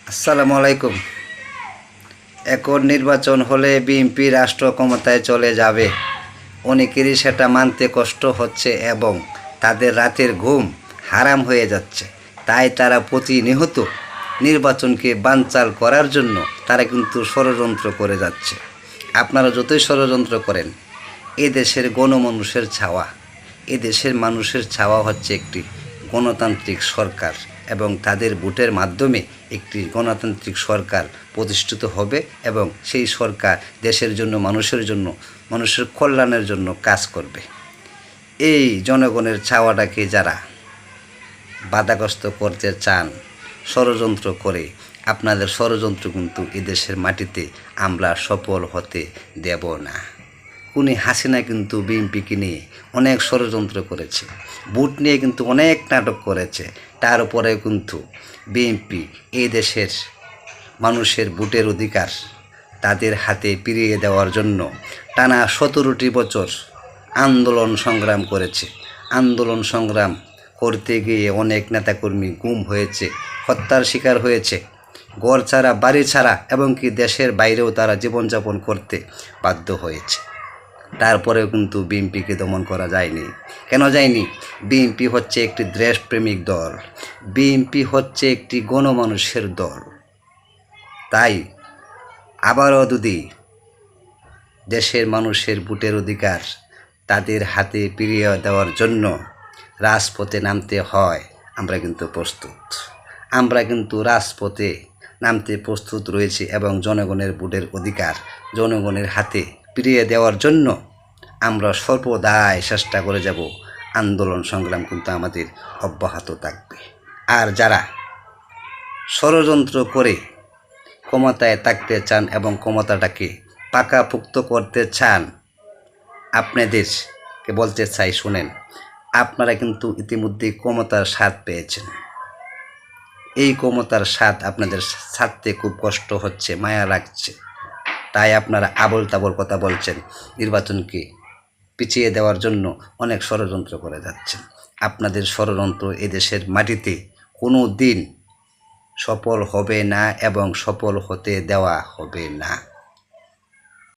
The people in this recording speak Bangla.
আসসালামু আলাইকুম। এখন নির্বাচন হলে বিএনপি রাষ্ট্র ক্ষমতায় চলে যাবে। অনেকেরই সেটা মানতে কষ্ট হচ্ছে এবং তাদের রাতের ঘুম হারাম হয়ে যাচ্ছে। তাই তারা প্রতিনিয়ত নির্বাচনকে বানচাল করার জন্য তারা কিন্তু ষড়যন্ত্র করে যাচ্ছে। আপনারা যতই ষড়যন্ত্র করেন, এদেশের গণমানুষের ছাওয়া, এদেশের মানুষের ছাওয়া হচ্ছে একটি গণতান্ত্রিক সরকার এবং তাদের ভোটের মাধ্যমে একটি গণতান্ত্রিক সরকার প্রতিষ্ঠিত হবে এবং সেই সরকার দেশের জন্য, মানুষের কল্যাণের জন্য কাজ করবে। এই জনগণের ছাওয়াটাকে যারা বাধাগ্রস্ত করতে চান ষড়যন্ত্র করে, আপনাদের ষড়যন্ত্র কিন্তু এদেশের মাটিতে আমরা সফল হতে দেব না। খুনি হাসিনা কিন্তু বিএনপিকে নিয়ে অনেক ষড়যন্ত্র করেছে, ভোট নিয়ে কিন্তু অনেক নাটক করেছে। তার উপরে কিন্তু বিএনপি এই দেশের মানুষের ভোটের অধিকার তাদের হাতে ফিরিয়ে দেওয়ার জন্য টানা 17টি বছর আন্দোলন সংগ্রাম করেছে। আন্দোলন সংগ্রাম করতে গিয়ে অনেক নেতাকর্মী গুম হয়েছে, হত্যার শিকার হয়েছে, ঘর ছাড়া, বাড়ি ছাড়া এবং কি দেশের বাইরেও তারা জীবনযাপন করতে বাধ্য হয়েছে। তারপরেও কিন্তু বিএনপিকে দমন করা যায়নি। কেন যায়নি? বিএনপি হচ্ছে একটি দেশপ্রেমিক দল, বিএনপি হচ্ছে একটি গণমানুষের দল। তাই আবারও যদি দেশের মানুষের ভোটের অধিকার তাদের হাতে ফিরিয়ে দেওয়ার জন্য রাজপথে নামতে হয়, আমরা কিন্তু প্রস্তুত। আমরা কিন্তু রাজপথে নামতে প্রস্তুত রয়েছি এবং জনগণের ভোটের অধিকার জনগণের হাতে ফিরিয়ে দেওয়ার জন্য আমরা সর্বদাই চেষ্টা করে যাব। আন্দোলন সংগ্রাম কিন্তু আমাদের অব্যাহত থাকবে। আর যারা ষড়যন্ত্র করে ক্ষমতায় থাকতে চান এবং ক্ষমতাটাকে পাকাপোক্ত করতে চান, আপনাদেরকে বলতে চাই, শুনেন, আপনারা কিন্তু ইতিমধ্যে ক্ষমতার স্বাদ পেয়েছেন। এই ক্ষমতার স্বাদ আপনাদের ছাড়তে খুব কষ্ট হচ্ছে, মায়া লাগছে। তাই আপনারা আবল তাবল কথা বলছেন, নির্বাচনকে পিছিয়ে দেওয়ার জন্য অনেক ষড়যন্ত্র করে যাচ্ছেন। আপনাদের ষড়যন্ত্র এদেশের মাটিতে কোনো দিন সফল হবে না এবং সফল হতে দেওয়া হবে না।